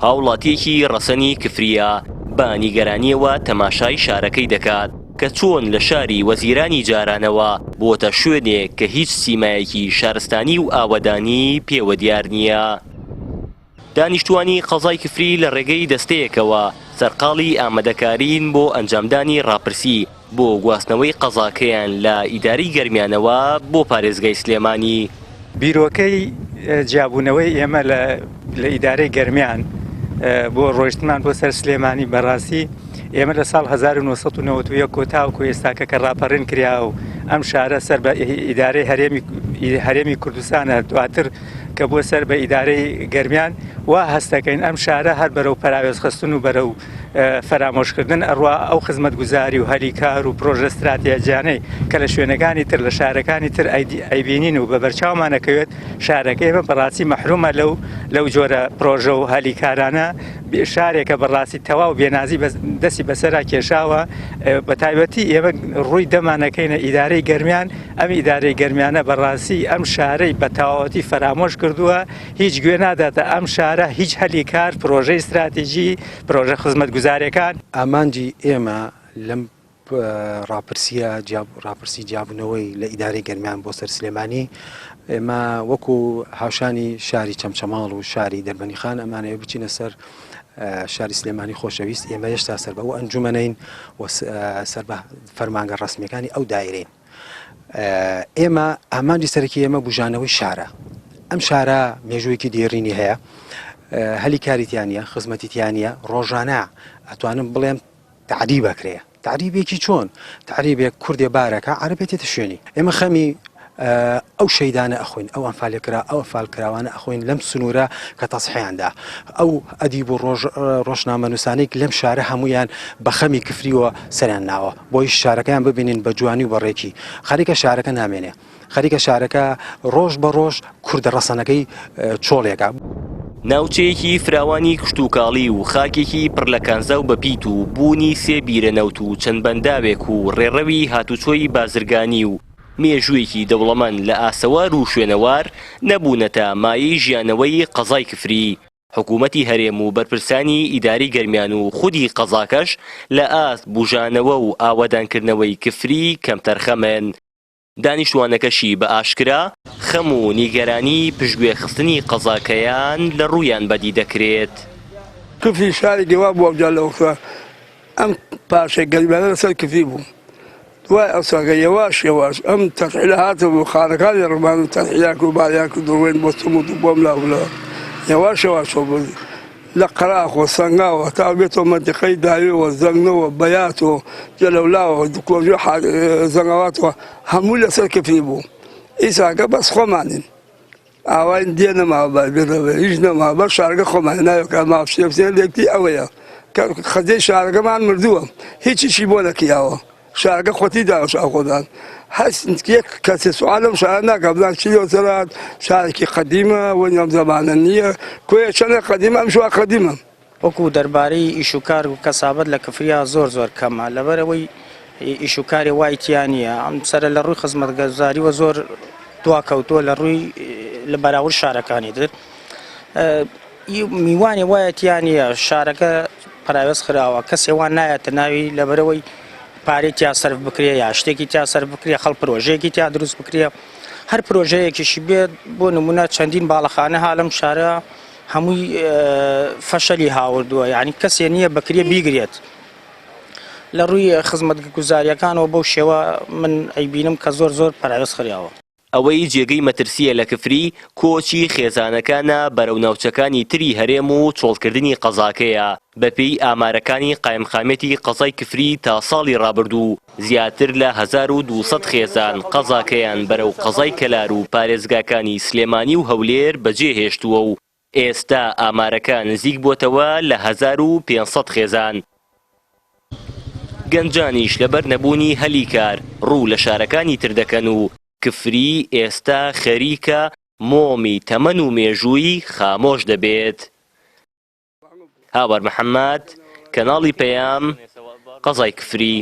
هاوڵاتیەکی ڕەسەنی کفریە بە نیگەرانیەوە تەماشای شارەکەی دەکات کە چۆن لە شاری وەزیرانی جارانەوە بۆتە شوێنێک کە هیچ سیمایەکی شارستانی و ئاوەدانی پێوە دیار نییە. دانیشتوانی قەزای کفری لە ڕێگەی دەستەیەکەوە سەرقاڵی ئامادەکارین بۆ ئەنجامدانی ڕاپرسی بۆ گواستنەوەی قەزاکەیان لە ئیداری گەرمیانەوە بۆ پارێزگای سلێمانی. بیرۆکەی جیابوونەوەی ئێمە لە ئیدارەی گەرمیان بۆ ڕۆیشتمان بۆ سەر سلێمانی بەڕاستی ئێمە لە ساڵ 1990 کۆتاوکو ئێستاکە کە ڕاپەڕین کریا و ئەم شارە سەر بە ئیدارەی هەرێمی کوردستانە دواتر کە بۆ سەر بە ئیدارەی گەرمیان وا هەستەکەین ئەم شارە هەر بەرەو پەراوێزخستن و بەرەو فەرامۆشکردن ئەڕوا ئەو خزمەتگوزاری و هەلیکار و پرۆژە استراتیژیانەی کە لە شوێنەکانی تر لە شارەکانی تر ئەیبینین و بە بەرچاومانەکەوێت شارەکەی ئێمە بەڕاستی مەحرومە لەو جۆرە پرۆژە و هەلیکارانە شارێکە بەڕاستی تەواو بێنازی دەستی بەسەرا کێشاوە بە تایبەتی ئێمە ڕووی دەمانەکەینە ئیدارەی گەرمیان ئەم ئیدارەی گەرمیانە بەڕاستی ئەم شارەی بە تەواوەتی فەرامۆش کردووە هیچ گوێ ناداتە ئەم شارە هیچ هەلیکار پرۆژەی استراتیژی پرۆژە خزمەتگوزارەکان ئامانجی ئێمە لەم ڕاپرسی جیابوونەوەی لە ئیدارەی گەرمیان بۆ سەر سلێمانی ئێمە وەکو هاوشانی شاری چەمچەماڵ و شاری دەربەنیخان ئەمانەیە بچینە سەر شاری سلێمانی خۆشەویست ئێمە هێشتا سەر بە ئەو ئەنجومەنەین سەر بە فەرمانگە ڕسمیەکانی ئەو دایرەین. ئێمە ئامانجی سەرەکی ئێمە بژانەوەی شارە. ئەم شارە مێژوویەکی دێڕینی هەیە هەلیکاریتیانە خزمەتیتیانە ڕۆژانە ئەتوانم بڵێم تعریب بکرێ تعریبێکی چۆن تعریبێک کوردێ بارەکە عەرەبێتێتە شوێنی ئێمە خەمی ئەو شەیدانە ئەخۆین ئەو ئەنفالێکرا ئەو ئەنفالکراوانە ئەخۆین لەم سنوورە کە تەسحیاندا ئەو ئەدیب و ڕۆژنامەنووسانێک لەم شارە هەمویان بە خەمی کفریوە سەریان ناوە بۆی شارەکەیان ببینین بە جوانی و بەڕێکی خەریکە شارەکە نامێنێ خەریکە شارەکە ڕۆژ بە ڕۆژ کوردە ڕەسەنەکەی چۆڵێکە. ناوچەیەکی فراوانی کشتوکاڵی و خاکێکی پڕ لە کانزە و بەپیت و بوونی سێ بیرەنەوت و چەند بەنداوێک و ڕێڕەوی هاتوچۆی بازرگانی و مێژوویەکی دەوڵەمەند لە ئاسەوار و شوێنەوار نەبوونەتە مایەی ژیانەوەی قەزای کفری. حکوومەتی هەرێم و بەرپرسانی ئیداری گەرمیان و خودی قەزاکەش لە ئاست بوژانەوە و ئاوەدانکردنەوەی کفری کەمتەرخەمن. دانیشتوانەکەشی بە ئاشکرا خەم و نیگەرانی پشتگوێخستنی قەزاکەیان لە ڕوویان بەدی دەکرێت. کفری شاری دیوا بووە بجالەوە ئەم پاشە گەرمیانە لەسەر کفری بوو دوای ئەوساکە یەواش ئەم تەرحیلە هاتەبوو خانەکانی ڕمان و تەرحیلان و باریان کردوێن بۆ سموت و بۆم لاولەوە یەواشەوە بوو لە قەراخ و سەنگاوە تا بێتەوە مەنتیقەی داوێەوە زەنگنەوە بەیاتەوە جەلەولاوە کۆژێ زەنگاواتەوە هەموو لەسەر کفری بوو ئیساکە بەس خۆمانین ئاوای دێنەما بێنەوە هیچ نەما بە شارەکە خۆمانە ناوێکە ماوشێفسێن لێکتی ئەوەیە کە خەزەی شارەکەمان مردووە هیچیشی بۆ نەکیاوە شارەکە خۆتی داوەش ئاخۆدان هەست یەک کەسێ سوالم شارە ناکە بڵان چیلۆ سەرات شارێکی قەدیمە وەنیام زەمانە نییە کوێ چەندە قەدیمە ئەم شووا قەدیمە. وەکو دەربارەی ئیشوکار و کەسابەت لە کفریا زۆر کەمە لەبەرەوەی ئیشوکاری وایتیان نییە ئەم سەرە لە ڕووی خزمەتگوزاریوە زۆر دواکەوتووە لە ڕووی لە بەراورد شارەکانی تر میوانی وایەتیان نییە شارەکە پراوێز خراوە کەسێ وان نایەتە ناوی لەبەرەوەی پارەی تیا سەرف بکرێ یا شتێکی تیا سەرف بکرێ خەڵک پرۆژەیەکی تیا دروست بکرێ هەر پرۆژەیەکیشی بێت بۆ نمونە چەندین باڵەخانە هالم شارە هەمووی فەشەلی هاوردووە یعنی کەسێ نییە بکرێ بیگرێت لە ڕووی خزمەتگوزاریەکانەوە بەو شێوە من ئەیبینم کە زۆر پراوێز خراوە. ئەوەی جێگەی مەترسیە لە کفری کۆچی خێزانەکانە بەرەو ناوچەکانی تری هەرێم و چۆڵکردنی قەزاکەیە بەپێی ئامارەکانی قایمخامەتی قەزای کفری تا ساڵی ڕابردوو زیاتر لە 1200 خێزان قەزاکەیان بەرەو قەزای کەلار و پارێزگاکانی سلێمانی و هەولێر بەجێهێشتووە و ئێستا ئامارەکە نزیک بۆتەوە لە 1500 خێزان. گەنجانیش لەبەر نەبوونی هەلیکار ڕوو لە شارەکانی تر دەکەن و کفری ئێستا خەریکە مۆمی تەمەن و مێژووی خامۆش دەبێت. هاوار محەممەد کەناڵی پەیام قەزای کفری.